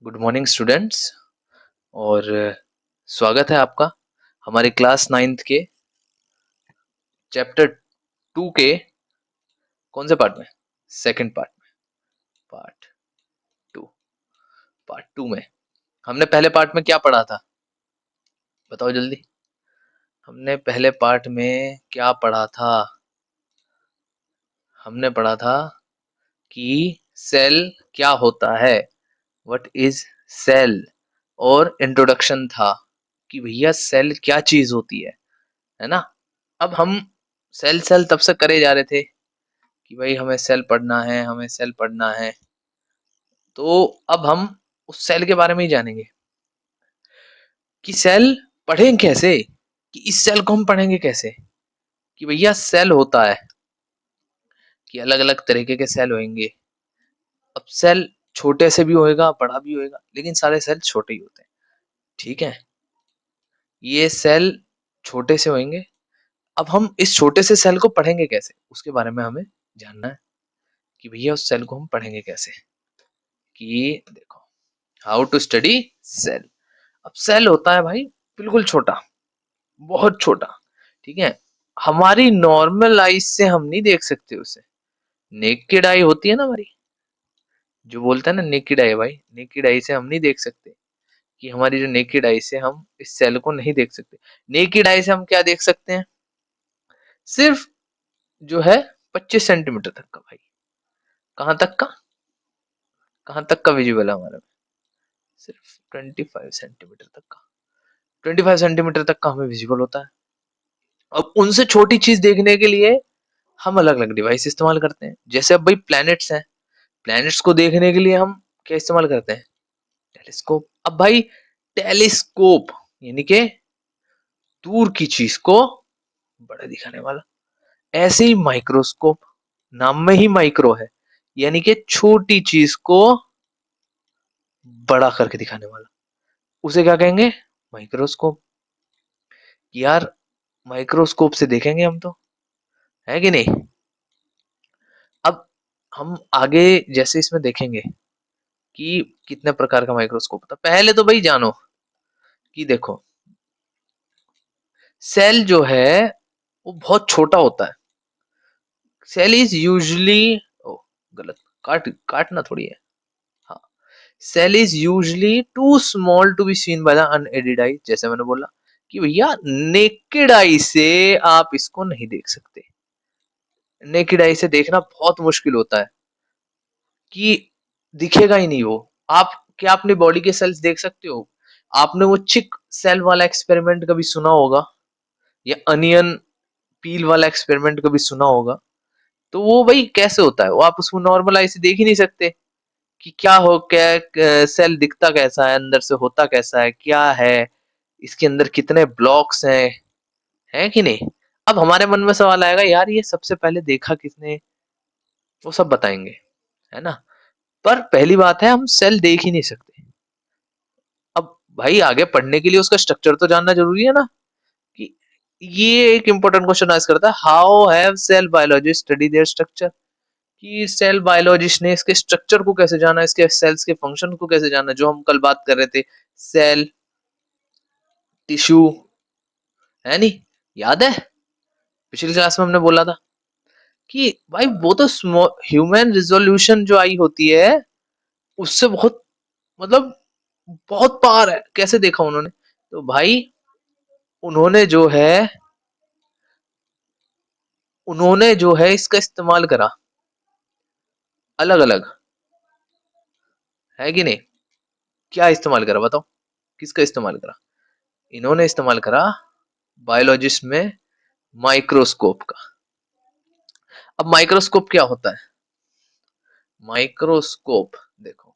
Good morning students. और स्वागत है आपका हमारे क्लास 9th के चैप्टर 2 के कौन से पार्ट में? सेकंड पार्ट में। पार्ट 2। पार्ट 2 में हमने पहले पार्ट में क्या पढ़ा था? बताओ जल्दी। हमने पहले पार्ट में क्या पढ़ा था? हमने पढ़ा था कि सेल क्या होता है, व्हाट इज सेल, और इंट्रोडक्शन था कि भैया सेल क्या चीज होती है ना। अब हम सेल सेल तब से करे जा रहे थे कि भाई हमें सेल पढ़ना है, हमें सेल पढ़ना है। तो अब हम उस सेल के बारे में ही जानेंगे कि सेल पढ़ें कैसे, कि इस सेल को हम पढ़ेंगे कैसे, कि भैया सेल होता है कि अलग अलग तरीके के सेल होंगे। अब सेल छोटे से भी होएगा, बड़ा भी होएगा, लेकिन सारे सेल छोटे ही होते हैं। ठीक है, ये सेल छोटे से होंगे। अब हम इस छोटे से सेल को पढ़ेंगे कैसे, उसके बारे में हमें जानना है कि भैया उस सेल को हम पढ़ेंगे कैसे। कि देखो, हाउ टू स्टडी सेल। अब सेल होता है भाई बिल्कुल छोटा, बहुत छोटा। ठीक है, हमारी नॉर्मल आई से हम नहीं देख सकते उसे। नेकेड आई होती है ना हमारी, जो बोलता है ना नेकेड आई, भाई नेकेड आई से हम नहीं देख सकते। कि हमारी जो नेकेड आई से हम इस सेल को नहीं देख सकते। नेकेड आई से हम क्या देख सकते हैं? सिर्फ जो है 25 सेंटीमीटर तक का भाई। कहां तक का? कहां तक का विजिबल है हमारे में? सिर्फ 25 सेंटीमीटर तक का। 25 सेंटीमीटर तक का हमें विजिबल होता है। अब उनसे छोटी चीज देखने के लिए हम अलग अलग डिवाइस इस्तेमाल करते हैं। जैसे अब भाई प्लैनेट्स हैं, प्लैनेट्स को देखने के लिए हम क्या इस्तेमाल करते हैं? टेलीस्कोप। अब भाई टेलीस्कोप यानी कि दूर की चीज को बड़ा दिखाने वाला। ऐसे ही माइक्रोस्कोप, नाम में ही माइक्रो है, यानी कि छोटी चीज को बड़ा करके दिखाने वाला, उसे क्या कहेंगे? माइक्रोस्कोप। यार माइक्रोस्कोप से देखेंगे हम तो, है कि नहीं। अब हम आगे जैसे इसमें देखेंगे कि कितने प्रकार का माइक्रोस्कोप होता है। पहले तो भाई जानो कि देखो, सेल जो है वो बहुत छोटा होता है। सेल इज यूजुअली, ओ गलत, काटना थोड़ी है। हाँ, cell is usually too small to be seen by the unaided eye. जैसे मैंने बोला कि भैया नेकेड आई से आप इसको नहीं देख सकते। नेकेड आई से देखना बहुत मुश्किल होता है, कि दिखेगा ही नहीं वो। आप क्या अपनी बॉडी के सेल्स देख सकते हो? आपने वो चिक सेल वाला एक्सपेरिमेंट कभी सुना होगा, या अनियन पील वाला एक्सपेरिमेंट कभी सुना होगा। तो वो भाई कैसे होता है, वो आप उसको नॉर्मल आई से देख ही नहीं सकते कि क्या हो, क्या सेल दिखता कैसा है, अंदर से होता कैसा है, क्या है इसके अंदर, कितने ब्लॉक्स हैं, है कि नहीं। अब हमारे मन में सवाल आएगा, यार ये सबसे पहले देखा किसने? वो सब बताएंगे, है ना। पर पहली बात है, हम सेल देख ही नहीं सकते। अब भाई आगे पढ़ने के लिए उसका स्ट्रक्चर तो जानना जरूरी है ना। कि ये एक इंपॉर्टेंट क्वेश्चन आस्क करता है, how have cell biologist study their structure. कि सेल बायोलॉजिस्ट ने इसके स्ट्रक्चर को कैसे जाना, इसके सेल्स के फंक्शन को कैसे जाना, जो हम कल बात कर रहे थे, सेल, टिश्यू, है नहीं, याद है पिछली क्लास में हमने बोला था कि भाई वो तो ह्यूमन रिजोल्यूशन जो आई होती है उससे बहुत, मतलब बहुत पार है। कैसे देखा उन्होंने? तो भाई उन्होंने जो है, उन्होंने जो है इसका इस्तेमाल करा अलग अलग, है कि नहीं। क्या इस्तेमाल करा बताओ, किसका इस्तेमाल करा? इन्होंने इस्तेमाल करा बायोलॉजिस्ट में माइक्रोस्कोप का। अब माइक्रोस्कोप क्या होता है? माइक्रोस्कोप देखो,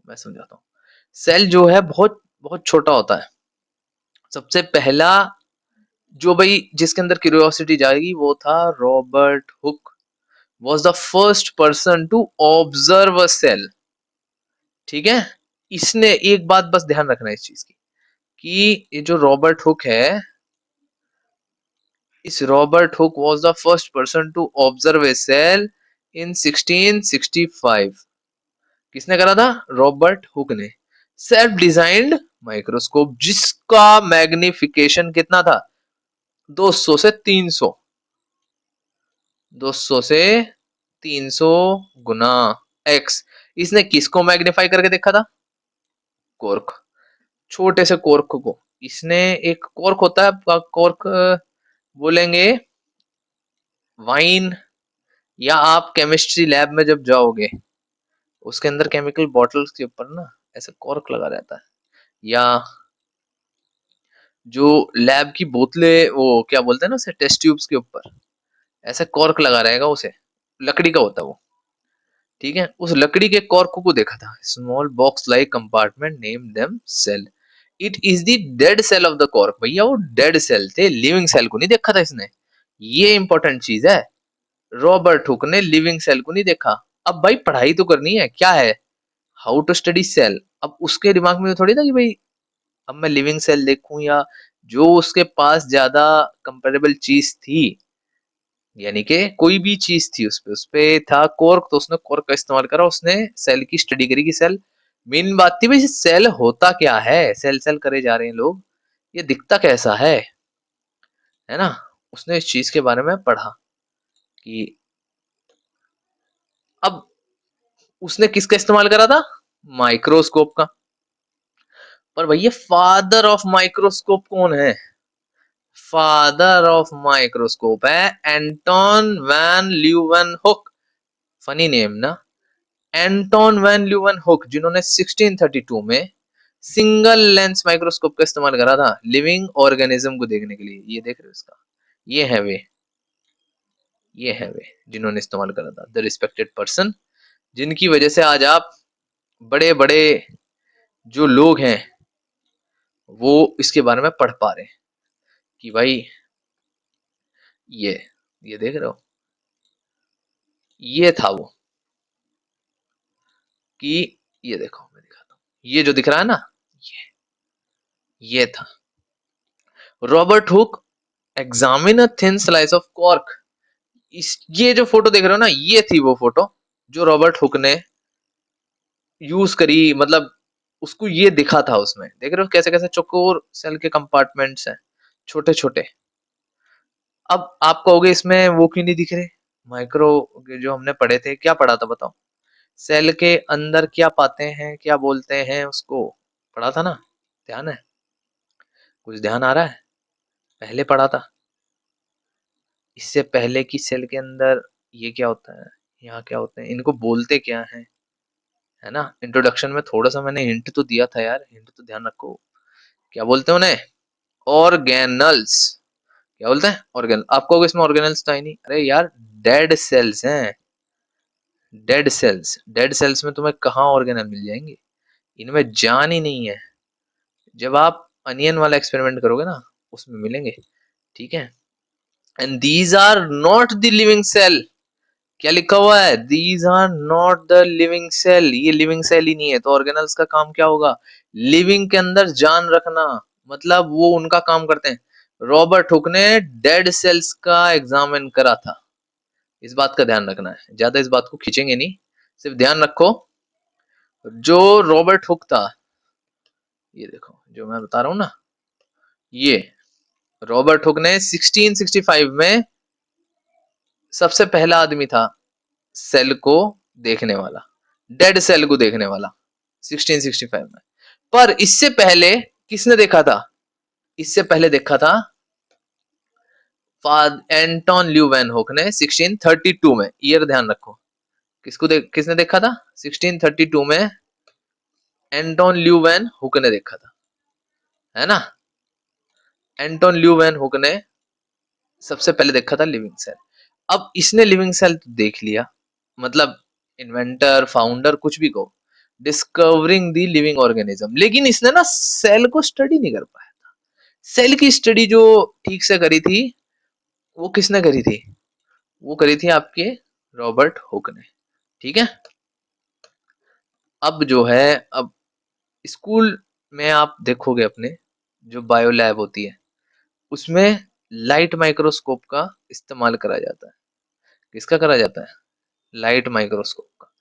मैं समझाता हूँ। सेल जो है बहुत बहुत छोटा होता है। सबसे पहला जो भाई जिसके अंदर क्यूरियोसिटी जाएगी वो था Robert Hooke, was the first person to observe a cell. ठीक है, इसने एक बात बस ध्यान रखना है इस चीज की, कि ये जो रॉबर्ट हुक है, इस Robert Hooke was the first person to observe a cell in 1665। किसने करा था? रॉबर्ट हुक ने। सेल्फ डिजाइंड माइक्रोस्कोप जिसका मैग्निफिकेशन कितना था, 200 से 300, 200 से 300 गुना एक्स। इसने किसको मैग्नीफाई करके देखा था, कॉर्क, छोटे से कॉर्क को। इसने एक कॉर्क होता है आपका, कॉर्क बोलेंगे वाइन, या आप केमिस्ट्री लैब में जब जाओगे उसके अंदर केमिकल बॉटल्स के ऊपर ना ऐसे कॉर्क लगा रहता है, या जो लैब की बोतलें वो क्या बोलते हैं ना उसे, टेस्ट ट्यूब्स के ऊपर ऐसे कॉर्क लगा रहेगा, उसे लकड़ी का होता है वो, ठीक है। उस लकड़ी के कॉर्क को देखा था, small box like compartment name them cell, it is the dead cell of the cork. भैया वो डेड सेल थे, लिविंग सेल को नहीं देखा था इसने, ये इंपॉर्टेंट चीज है। रॉबर्ट हुक ने लिविंग सेल को नहीं देखा। अब भाई पढ़ाई तो करनी है, क्या है, हाउ टू स्टडी सेल। अब उसके दिमाग में थोड़ी था कि भाई अब मैं लिविंग सेल देखूं, या जो उसके पास ज्यादा कंपेरेबल चीज थी, यानी कि कोई भी चीज थी उस पे था कॉर्क, तो उसने कॉर्क का इस्तेमाल करा, उसने सेल की स्टडी करी कि सेल, मेन बात थी भाई सेल होता क्या है, सेल सेल करे जा रहे हैं लोग, ये दिखता कैसा है ना। उसने इस चीज के बारे में पढ़ा कि अब उसने किसका इस्तेमाल करा था, माइक्रोस्कोप का। पर भैया फादर ऑफ माइक्रोस्कोप कौन है, फादर ऑफ माइक्रोस्कोप है Anton van Leeuwenhoek. Funny name ना, एंटोन वैन ल्यूवेनहुक, जिन्होंने 1632 में सिंगल लेंस माइक्रोस्कोप का इस्तेमाल करा था लिविंग ऑर्गेनिज्म को देखने के लिए। ये देख रहे हो इसका, ये है वे, ये है वे जिन्होंने इस्तेमाल करा था, द रिस्पेक्टेड पर्सन, जिनकी वजह से आज आप बड़े बड़े जो लोग हैं वो इसके बारे में पढ़ पा रहे हैं कि भाई ये ये देख रहे हो, ये था वो, कि ये देखो मैं दिखाता हूँ, ये जो दिख रहा है ना, ये था Robert hook examine a thin slice of cork. इस ये जो फोटो देख रहे हो ना, ये थी वो फोटो जो रॉबर्ट हुक ने यूज करी, मतलब उसको ये दिखा था उसमें, देख रहे हो कैसे कैसे चौकोर सेल के कंपार्टमेंट्स हैं, छोटे छोटे। अब आप कहोगे इसमें वो क्यों नहीं दिख रहे, माइक्रो जो हमने पढ़े थे, क्या पढ़ा था बताओ, सेल के अंदर क्या पाते हैं, क्या बोलते हैं उसको, पढ़ा था ना, ध्यान है, कुछ ध्यान आ रहा है, पहले पढ़ा था, इससे पहले की सेल के अंदर ये क्या होता है, यहाँ क्या होते हैं, इनको बोलते क्या है ना। इंट्रोडक्शन में थोड़ा सा मैंने हिंट तो दिया था यार, हिंट तो ध्यान रखो, क्या बोलते हैं उन्हें, ऑर्गेनल्स। क्या बोलते हैं, ऑर्गेनल। आपको इसमें ऑर्गेनल्स तो ही नहीं, अरे यार डेड सेल्स हैं, डेड सेल्स, डेड सेल्स में तुम्हें कहाँ ऑर्गेनल मिल जाएंगे, इनमें जान ही नहीं है। जब आप अनियन वाला एक्सपेरिमेंट करोगे ना उसमें मिलेंगे, ठीक है। And these are not the living cell, क्या लिखा हुआ है, these are not the living cell, ये लिविंग सेल ही नहीं है। तो ऑर्गेनल्स का काम क्या होगा, लिविंग के अंदर जान रखना, मतलब वो उनका काम करते हैं। रॉबर्ट हुक ने डेड सेल्स का एग्जामिन करा था, इस बात का ध्यान रखना है, ज्यादा इस बात को खींचेंगे नहीं, सिर्फ ध्यान रखो। जो रॉबर्ट हुक था, ये देखो जो मैं बता रहा हूं ना, ये रॉबर्ट हुक ने 1665 में सबसे पहला आदमी था सेल को देखने वाला, डेड सेल को देखने वाला 1665 में। पर इससे पहले किसने देखा था, इससे पहले देखा था एंटोन ल्यूवेनहुक ने 1632 में, ईयर ध्यान रखो, किसने देखा था 1632 में, एंटोन ल्यूवेनहुक ने देखा था, है ना। एंटोन ल्यूवेनहुक ने सबसे पहले देखा था लिविंग सेल। अब इसने लिविंग सेल तो देख लिया, मतलब इन्वेंटर फाउंडर कुछ भी कहो, डिस्कवरिंग द लिविंग ऑर्गेनिज्म, लेकिन इसने ना सेल को स्टडी नहीं कर पाया। सेल की स्टडी जो ठीक से करी थी वो किसने करी थी, वो करी थी आपके रॉबर्ट हुक ने, ठीक है। अब जो है, अब स्कूल में आप देखोगे अपने जो बायो लैब होती है उसमें लाइट माइक्रोस्कोप का इस्तेमाल करा जाता है, किसका करा जाता है, लाइट माइक्रोस्कोप का।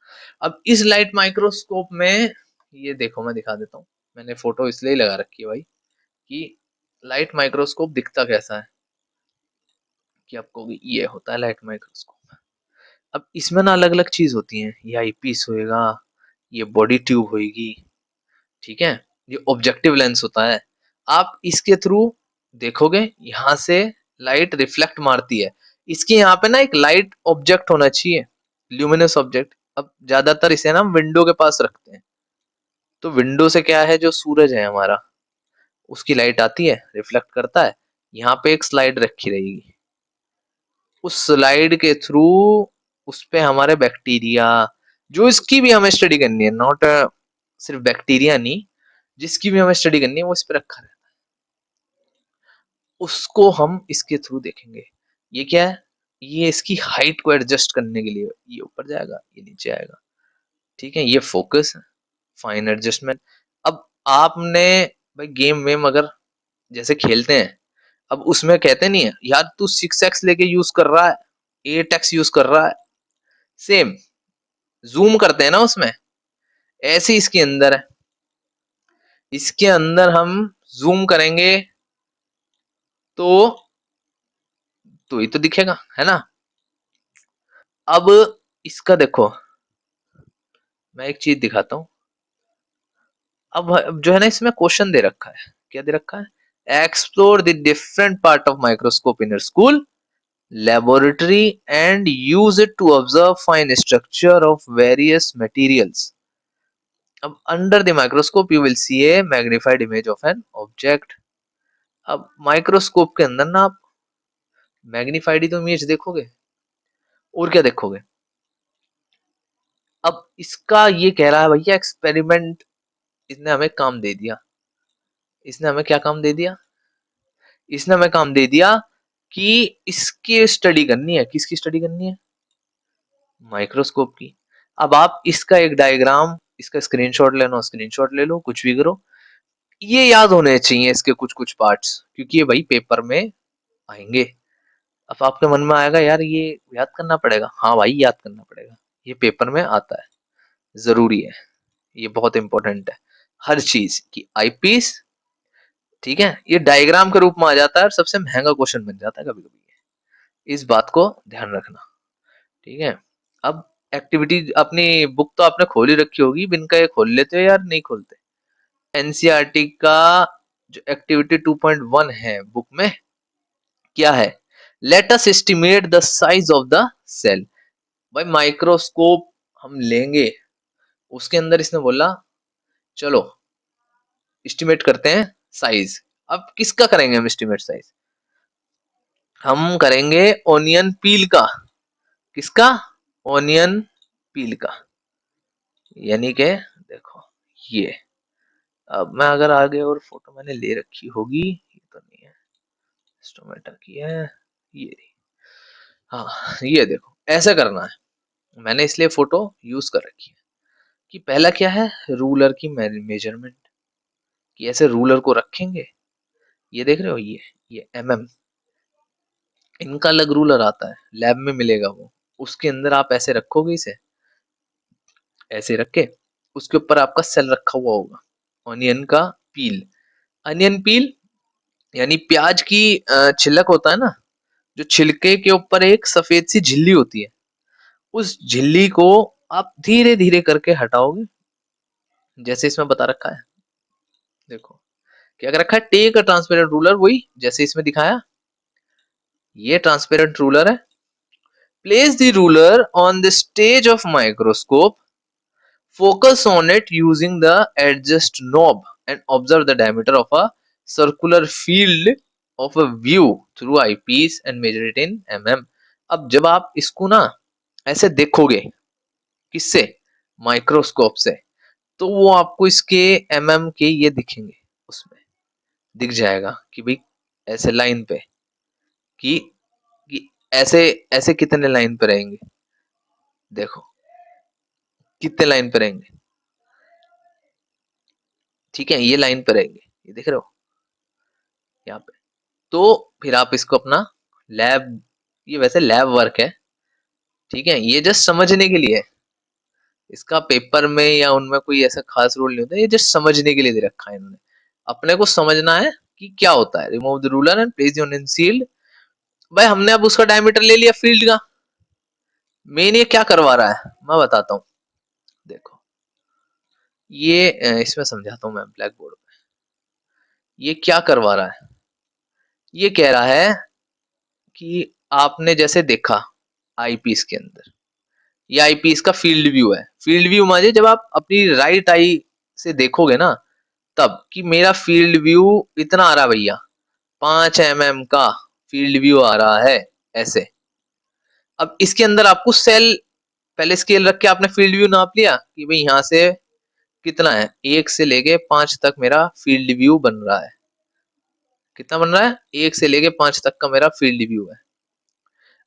अब इस लाइट माइक्रोस्कोप में ये देखो मैं दिखा देता हूँ। मैंने फोटो इसलिए ही लगा रखी है भाई कि लाइट माइक्रोस्कोप दिखता कैसा है, कि आपको भी ये होता है लाइट माइक्रोस्कोप। अब इसमें ना अलग अलग चीज होती है, ये आईपीस होएगा, ये बॉडी ट्यूब होएगी, ठीक है, ये ऑब्जेक्टिव लेंस होता है। आप इसके थ्रू देखोगे, यहाँ से लाइट रिफ्लेक्ट मारती है, इसके यहाँ पे ना एक लाइट ऑब्जेक्ट होना चाहिए, ल्यूमिनस ऑब्जेक्ट। अब ज्यादातर इसे ना विंडो के पास रखते हैं, तो विंडो से क्या है, जो सूरज है हमारा, उसकी लाइट आती है, रिफ्लेक्ट करता है, यहाँ पे एक स्लाइड रखी रहेगी, उस स्लाइड के थ्रू उस पे हमारे बैक्टीरिया, जो इसकी भी हमें स्टडी करनी है, नॉट सिर्फ बैक्टीरिया नहीं, जिसकी भी हमें स्टडी करनी है वो इस पे रखा रहता है, उसको हम इसके थ्रू देखेंगे। ये क्या है, ये इसकी हाइट को एडजस्ट करने के लिए, ये ऊपर जाएगा, ये नीचे आएगा, ठीक है, ये फोकस है, फाइन एडजस्टमेंट। अब आपने भाई गेम वेम अगर जैसे खेलते हैं, अब उसमें कहते नहीं है यार तू 6x लेके यूज कर रहा है, 8x यूज कर रहा है, सेम जूम करते हैं ना उसमें, ऐसे इसके अंदर है, इसके अंदर हम जूम करेंगे तो ये तो दिखेगा, है ना। अब इसका देखो, मैं एक चीज दिखाता हूँ। अब जो है ना, इसमें क्वेश्चन दे रखा है, क्या दे रखा है, explore the different part of microscope in your school laboratory and use it to observe fine structure of various materials. अब under the microscope you will see a magnified image of an object. अब microscope के अंदर ना आप magnified ही तो image देखोगे, और क्या देखोगे। अब इसका ये कह रहा है भैया एक्सपेरिमेंट, इसने हमें काम दे दिया, इसने हमें क्या काम दे दिया, इसने हमें काम दे दिया कि इसकी स्टडी करनी है, किसकी स्टडी करनी है, माइक्रोस्कोप की। अब आप इसका एक डायग्राम, इसका स्क्रीनशॉट लेना, स्क्रीनशॉट ले लो, कुछ भी करो, ये याद होने चाहिए इसके कुछ कुछ पार्ट्स, क्योंकि ये भाई पेपर में आएंगे। अब आपके मन में आएगा यार ये याद करना पड़ेगा, हाँ भाई याद करना पड़ेगा, ये पेपर में आता है, जरूरी है, ये बहुत इंपॉर्टेंट है, हर चीज की आईपीस, ठीक है, ये डायग्राम के रूप में आ जाता है और सबसे महंगा क्वेश्चन बन जाता है कभी कभी, इस बात को ध्यान रखना, ठीक है। अब एक्टिविटी, अपनी बुक तो आपने खोल ही रखी होगी, बिन का ये खोल लेते हो यार, नहीं खोलते। एनसीईआरटी का जो एक्टिविटी 2.1 है बुक में, क्या है, let us estimate the size of the cell. भाई माइक्रोस्कोप हम लेंगे, उसके अंदर इसने बोला चलो एस्टिमेट करते हैं साइज। अब किसका करेंगे हम एस्टिमेट साइज, हम करेंगे ओनियन पील का, किसका, ओनियन पील का, यानी के देखो ये, अब मैं अगर आगे और फोटो मैंने ले रखी होगी, ये तो नहीं है, टोमेटो की है ये, हाँ ये देखो ऐसा करना है, मैंने इसलिए फोटो यूज कर रखी है कि पहला क्या है, रूलर की मेजरमेंट, कि ऐसे रूलर को रखेंगे, ये देख रहे हो, ये एमएम, इनका अलग रूलर आता है, लैब में मिलेगा वो, उसके अंदर आप ऐसे रखोगे इसे, ऐसे रख के उसके ऊपर आपका सेल रखा हुआ होगा, ऑनियन का पील, अनियन पील यानी प्याज की छिलक होता है ना, जो छिलके के ऊपर एक सफेद सी झिल्ली होती है, उस झिल्ली को आप धीरे धीरे करके हटाओगे, जैसे इसमें बता रखा है, देखो क्या कर रखा है, टेक अ ट्रांसपेरेंट रूलर, वही जैसे इसमें दिखाया, ये ट्रांसपेरेंट रूलर है, place the ruler on the stage of microscope, focus on it using the adjust knob and observe the diameter of a circular field of a view through eyepiece and measure it in mm. अब जब आप इसको ना ऐसे देखोगे, किससे, microscope से, तो वो आपको इसके mm के ये दिखेंगे, उसमें दिख जाएगा कि भाई ऐसे लाइन पे, कि, ऐसे ऐसे कितने लाइन पे रहेंगे, देखो कितने लाइन पे रहेंगे, ठीक है, ये लाइन पे रहेंगे, ये देख रहे हो यहाँ पे। तो फिर आप इसको अपना लैब, ये वैसे लैब वर्क है, ठीक है, ये जस्ट समझने के लिए, इसका पेपर में या उनमें कोई ऐसा खास रूल नहीं होता, ये जस्ट समझने के लिए दे रखा है इन्होंने। अपने को समझना है कि क्या होता है। Remove the ruler and place the sealed. भाई हमने अब उसका डायमीटर ले लिया फील्ड का। मेन ये क्या करवा रहा है मैं बताता हूँ। देखो ये इसमें समझाता हूँ मैं ब्लैक बोर्ड पे। ये क्या करवा रहा है, ये कह रहा है कि आपने जैसे देखा आईपीस के अंदर, ये आईपीस का फील्ड व्यू है। फील्ड व्यू माने जब आप अपनी राइट आई से देखोगे ना, तब कि मेरा फील्ड व्यू इतना आ रहा भैया, 5 mm का फील्ड व्यू आ रहा है ऐसे। अब इसके अंदर आपको सेल, पहले स्केल रख के आपने फील्ड व्यू नाप लिया कि भाई यहाँ से कितना है, 1 से लेके 5 तक मेरा फील्ड व्यू बन रहा है। कितना बन रहा है, 1 से लेके 5 तक का मेरा फील्ड व्यू है।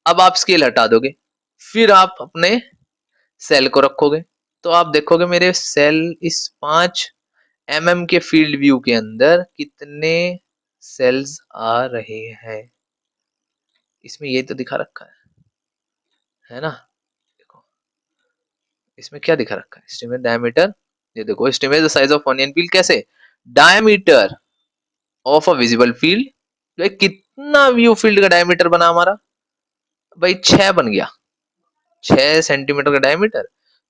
अब आप स्केल हटा दोगे, फिर आप अपने सेल को रखोगे, तो आप देखोगे मेरे सेल इस 5 mm के फील्ड व्यू के अंदर कितने सेल्स आ रहे हैं। इसमें ये तो दिखा रखा है ना। देखो इसमें क्या दिखा रखा है, एस्टिमेट डायमीटर। ये देखो estimate the size of onion peel, कैसे, diameter of a visible field. भाई कितना व्यू फील्ड का डायमीटर बना हमारा, भाई 6 बन गया, 6 सेंटीमीटर का डायमीटर।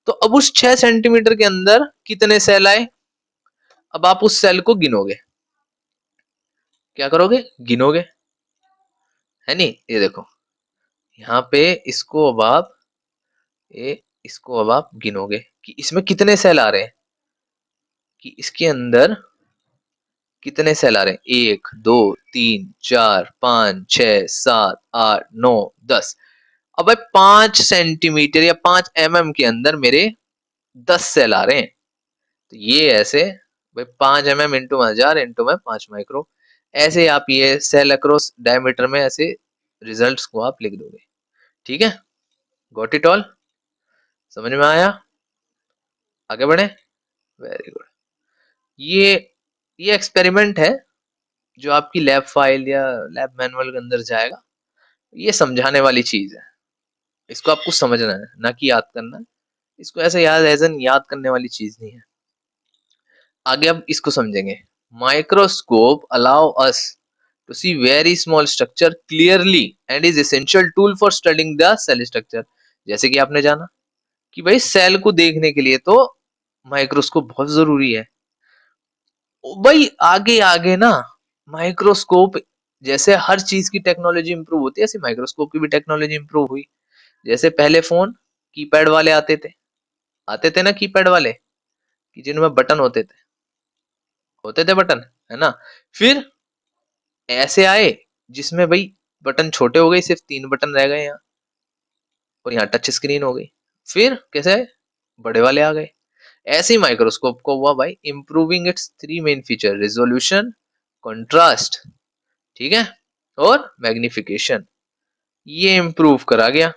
तो अब उस 6 सेंटीमीटर के अंदर कितने सेल आए, अब आप उस सेल को गिनोगे। क्या करोगे, गिनोगे, है नी। ये देखो यहाँ पे इसको अब आप इसको अब आप गिनोगे कि इसमें कितने सेल आ रहे हैं, कि इसके अंदर कितने सेल आ रहे हैं, 1 2 3 4 5 6 7 8 9 10। अब भाई 5 सेंटीमीटर या 5 mm के अंदर मेरे 10 सेल आ रहे हैं। तो ये ऐसे भाई 5 mm इंटू 1000 इंटू में 5 माइक्रो, ऐसे आप ये सेल अक्रॉस डायमीटर में ऐसे रिजल्ट्स को आप लिख दोगे। ठीक है, गॉट इट ऑल, समझ में आया, आगे बढ़े, वेरी गुड। ये ये एक्सपेरिमेंट है जो आपकी लैब फाइल या लैब मैनुअल के अंदर जाएगा। ये समझाने वाली चीज है, इसको आपको समझना है ना कि याद करना है। इसको ऐसे याद एजन याद करने वाली चीज नहीं है। आगे अब इसको समझेंगे। Microscope allow us to see very small structure clearly and is essential tool for studying the cell structure. जैसे कि आपने जाना कि भाई सेल को देखने के लिए तो माइक्रोस्कोप बहुत जरूरी है। भाई आगे आगे ना माइक्रोस्कोप, जैसे हर चीज की टेक्नोलॉजी इंप्रूव होती है, ऐसे माइक्रोस्कोप की भी टेक्नोलॉजी इंप्रूव हुई। जैसे पहले फोन कीपैड वाले आते थे ना कीपैड वाले, कि जिनमें बटन होते थे बटन, है ना। फिर ऐसे आए जिसमें भाई बटन छोटे हो गए, सिर्फ 3 बटन रह गए यहाँ, और यहाँ टच स्क्रीन हो गई। फिर कैसे बड़े वाले आ गए। ऐसे ही माइक्रोस्कोप को हुआ भाई improving it's 3 main feature, resolution, contrast, ठीक है, और मैग्निफिकेशन। ये इम्प्रूव करा गया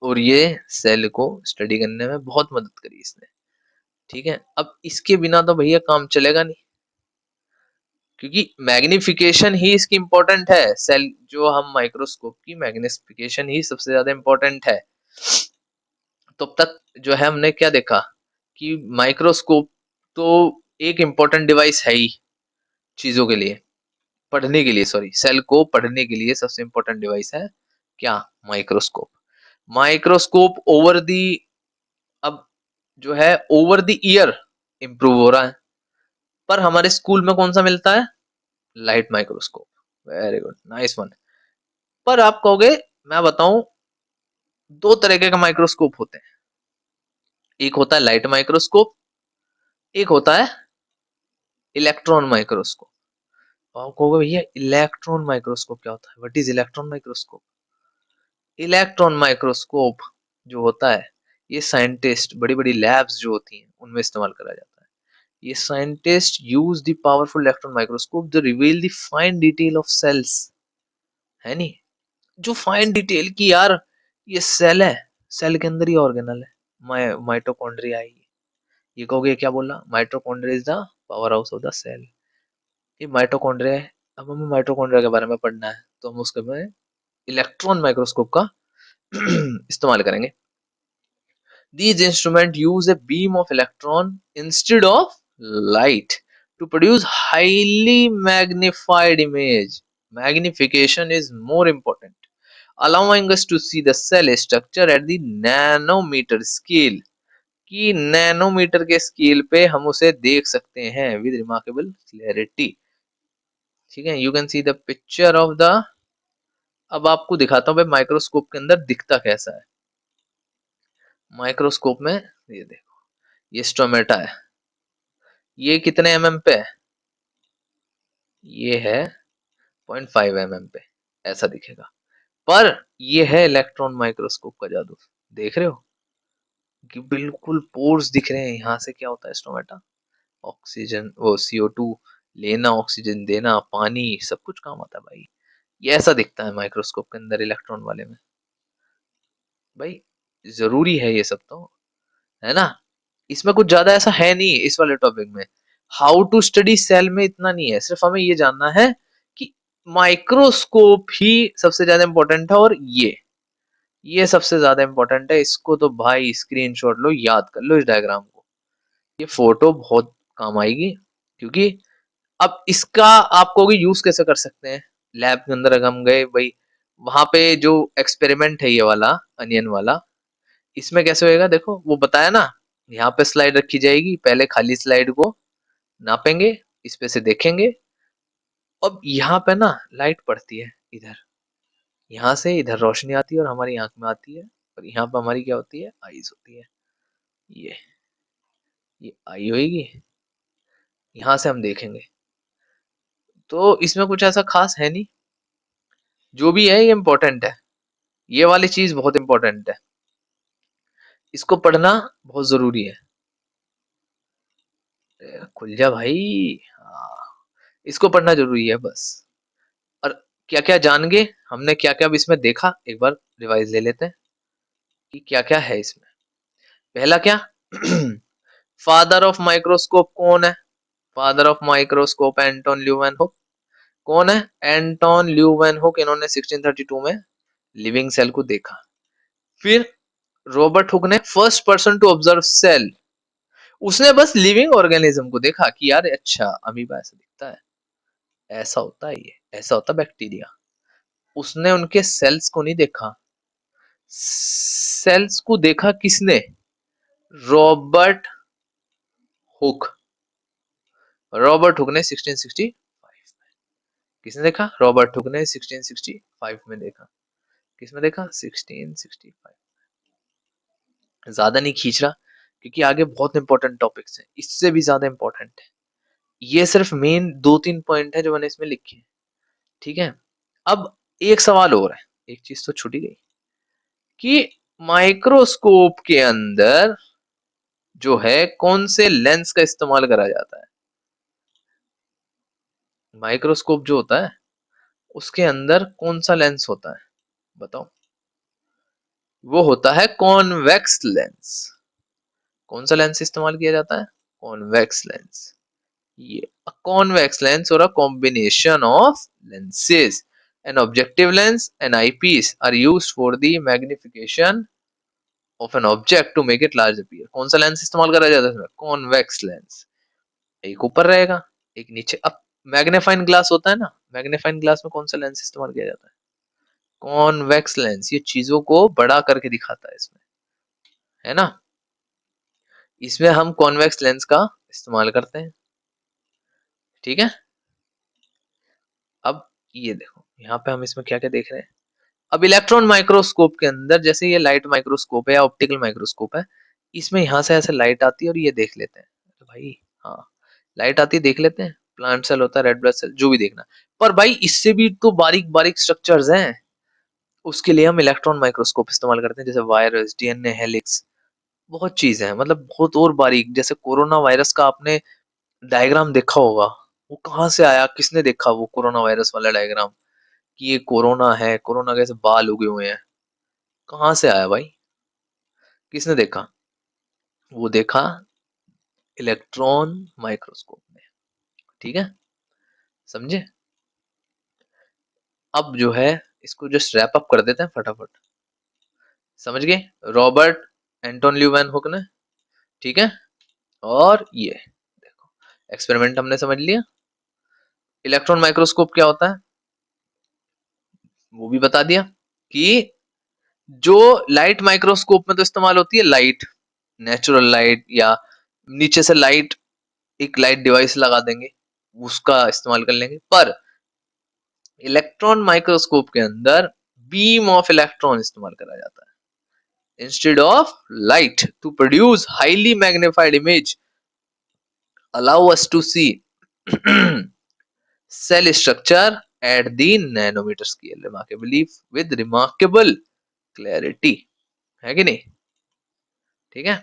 और ये सेल को स्टडी करने में बहुत मदद करी इसने। ठीक है, अब इसके बिना तो भैया काम चलेगा नहीं, क्योंकि मैग्निफिकेशन ही इसकी इंपॉर्टेंट है। सेल जो हम माइक्रोस्कोप की मैग्निफिकेशन ही सबसे ज्यादा इंपॉर्टेंट है। तो अब तक जो है हमने क्या देखा कि माइक्रोस्कोप तो एक इंपॉर्टेंट डिवाइस है ही चीजों के लिए, पढ़ने के लिए, सॉरी, सेल को पढ़ने के लिए सबसे इंपॉर्टेंट डिवाइस है क्या, माइक्रोस्कोप। माइक्रोस्कोप ओवर दी, अब जो है ओवर द ईयर इंप्रूव हो रहा है। पर हमारे स्कूल में कौन सा मिलता है, light microscope. Very good, nice one. पर आप कहोगे, मैं बताऊं, 2 तरह के माइक्रोस्कोप होते हैं। एक होता है लाइट माइक्रोस्कोप, एक होता है इलेक्ट्रॉन माइक्रोस्कोप। आप कहोगे भैया इलेक्ट्रॉन माइक्रोस्कोप क्या होता है, what is electron microscope. Electron microscope जो होता है, ये साइंटिस्ट, बड़ी बड़ी लैब्स जो होती हैं उनमें इस्तेमाल करा जाता है। ये scientist use the powerful electron microscope to reveal the fine detail of cells, है नी। जो फाइन डिटेल की यार, ये सेल है, सेल के अंदर ही ऑर्गेनल है, माइटोकॉन्ड्रिया है ये कहोगे क्या बोला, mitochondria is the power house of the cell. ये माइटोकॉन्ड्रिया है। अब हमें माइटोकॉन्ड्रिया के बारे में पढ़ना है तो हम उसके में इलेक्ट्रॉन माइक्रोस्कोप का इस्तेमाल करेंगे। These instruments use a beam of electron instead of light to produce highly magnified image. Magnification is more important, allowing us to see the cell structure at the nanometer scale. कि nanometre के scale पे हम उसे देख सकते हैं with remarkable clarity. ठीक है, you can see the picture of the, अब आपको दिखाता हूँ भाई माइक्रोस्कोप के अंदर दिखता कैसा है। माइक्रोस्कोप में ये देखो, ये स्टोमेटा है, ये कितने एमएम पे है, ये है 0.5 mm पे, ऐसा दिखेगा। पर ये है इलेक्ट्रॉन माइक्रोस्कोप का जादू, देख रहे हो कि बिल्कुल पोर्स दिख रहे हैं। यहाँ से क्या होता है स्टोमेटा, ऑक्सीजन वो CO2 लेना, ऑक्सीजन देना, पानी, सब कुछ काम आता है भाई। ये ऐसा दिखता है माइक्रोस्कोप के अंदर इलेक्ट्रॉन वाले में। भाई जरूरी है ये सब तो, है ना। इसमें कुछ ज्यादा ऐसा है नहीं इस वाले टॉपिक में। हाउ टू स्टडी सेल में इतना नहीं है, सिर्फ हमें ये जानना है कि माइक्रोस्कोप ही सबसे ज्यादा इंपॉर्टेंट है। और ये सबसे ज्यादा इंपॉर्टेंट है। इसको तो भाई स्क्रीनशॉट लो, याद कर लो इस डायग्राम को, ये फोटो बहुत काम आएगी। क्योंकि अब इसका आप कहोगे यूज कैसे कर सकते हैं। लैब के अंदर अगर हम गए भाई, वहां पे जो एक्सपेरिमेंट है ये वाला अनियन वाला, इसमें कैसे होएगा देखो, वो बताया ना, यहाँ पे स्लाइड रखी जाएगी, पहले खाली स्लाइड को नापेंगे, इस पे से देखेंगे। अब यहाँ पे ना लाइट पड़ती है इधर, यहाँ से इधर रोशनी आती है और हमारी आंख में आती है, और यहाँ पे हमारी क्या होती है, आईज होती है। ये ये आई होगी, यहाँ से हम देखेंगे। तो इसमें कुछ ऐसा खास है नहीं, जो भी है ये इम्पोर्टेंट है। ये वाली चीज बहुत इम्पोर्टेंट है, इसको पढ़ना बहुत जरूरी है। खुल जा भाई, हाँ, इसको पढ़ना जरूरी है बस। और क्या क्या जान गए हमने, क्या क्या अब इसमें देखा, एक बार रिवाइज ले लेते हैं कि क्या क्या है इसमें। पहला क्या, फादर ऑफ माइक्रोस्कोप कौन है। Father of microscope Anton Leeuwenhoek. कौन है, एंटोन ल्यूवेनहुक। इन्होंने 1632 में लिविंग सेल को देखा। फिर रॉबर्ट हुक ने first person to observe cell, उसने बस लिविंग ऑर्गेनिज्म को देखा कि यार अच्छा अमीबा ऐसा दिखता है, ऐसा होता है, ये ऐसा होता है बैक्टीरिया। उसने उनके सेल्स को नहीं देखा। सेल्स को देखा किसने, रॉबर्ट हुक। रॉबर्ट हुक ने 1665 में, किसने देखा, रॉबर्ट हुक ने 1665 में देखा। किसमें देखा, 1665। ज्यादा नहीं खींच रहा क्योंकि आगे बहुत इंपॉर्टेंट टॉपिक्स हैं, इससे भी ज्यादा इंपॉर्टेंट है। ये सिर्फ मेन 2-3 पॉइंट है जो मैंने इसमें लिखे हैं, ठीक है। अब एक सवाल और है, एक चीज तो छूटी गई कि माइक्रोस्कोप के अंदर जो है कौन से लेंस का इस्तेमाल करा जाता है। माइक्रोस्कोप जो होता है उसके अंदर कौन सा लेंस होता है, बताओ। वो होता है कॉन्वेक्स लेंस। कौन सा लेंस इस्तेमाल किया जाता है, कॉन्वेक्स लेंस। ये a convex lens or a combination of lenses, an objective lens and eyepiece are used for the magnification of an object to make it large appear। कौन सा lens इस्तेमाल करा जाता है इसमें, कॉन्वेक्स लेंस। एक ऊपर रहेगा, एक नीचे। अब मैग्नीफाइंग ग्लास होता है ना, मैग्नीफाइंग ग्लास में कौन सा लेंस इस्तेमाल किया जाता है, कॉन्वेक्स लेंस। ये चीजों को बड़ा करके दिखाता है इसमें, है ना। इसमें हम कॉन्वेक्स लेंस का इस्तेमाल करते हैं, ठीक है। अब ये देखो यहाँ पे हम इसमें क्या क्या देख रहे हैं। अब इलेक्ट्रॉन माइक्रोस्कोप के अंदर, जैसे ये लाइट माइक्रोस्कोप है या ऑप्टिकल माइक्रोस्कोप है, इसमें यहाँ से ऐसे लाइट आती है और ये देख लेते हैं, तो भाई हाँ, लाइट आती है देख लेते हैं, प्लांट सेल होता है, रेड ब्लड सेल, जो भी देखना। पर भाई इससे भी तो बारीक बारीक स्ट्रक्चर्स हैं, उसके लिए हम इलेक्ट्रॉन माइक्रोस्कोप इस्तेमाल करते हैं, जैसे वायरस, डीएनए, हेलिक्स, बहुत चीज है, मतलब बहुत और बारीक। जैसे कोरोना वायरस का आपने डायग्राम देखा होगा, वो कहाँ से आया, किसने देखा वो कोरोना वायरस वाला डायग्राम, कि ये कोरोना है, कोरोना कैसे बाल उगे हुए हैं, कहाँ से आया भाई, किसने देखा, वो देखा इलेक्ट्रॉन माइक्रोस्कोप में, ठीक है, समझे। अब जो है इसको जस्ट रैप अप कर देते हैं फटाफट, समझ गए। रॉबर्ट एंटोन ल्यूवैन हुक ने, ठीक है। और ये देखो, एक्सपेरिमेंट हमने समझ लिया। इलेक्ट्रॉन माइक्रोस्कोप क्या होता है वो भी बता दिया, कि जो लाइट माइक्रोस्कोप में तो इस्तेमाल होती है लाइट, नेचुरल लाइट, या नीचे से लाइट, एक लाइट डिवाइस लगा देंगे, उसका इस्तेमाल कर लेंगे। पर इलेक्ट्रॉन माइक्रोस्कोप के अंदर बीम ऑफ इलेक्ट्रॉन इस्तेमाल करा जाता है instead of light to produce highly magnified image, allow us to see cell structure at the nanometer scale, remarkably with remarkable clarity, है कि नहीं? ठीक है।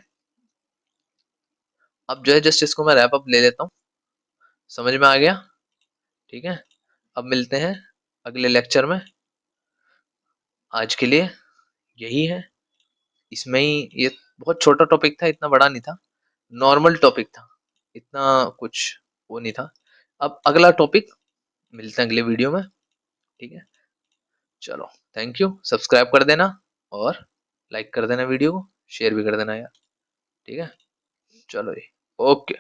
अब जो है जस्ट इसको मैं रैप अप ले लेता हूँ, समझ में आ गया? ठीक है। अब मिलते हैं अगले लेक्चर में। आज के लिए यही है, इसमें ही ये बहुत छोटा टॉपिक था, इतना बड़ा नहीं था, नॉर्मल टॉपिक था, इतना कुछ वो नहीं था। अब अगला टॉपिक मिलते हैं अगले वीडियो में, ठीक है। चलो, थैंक यू, सब्सक्राइब कर देना और लाइक कर देना वीडियो को, शेयर भी कर देना यार, ठीक है। चलो जी, ओके।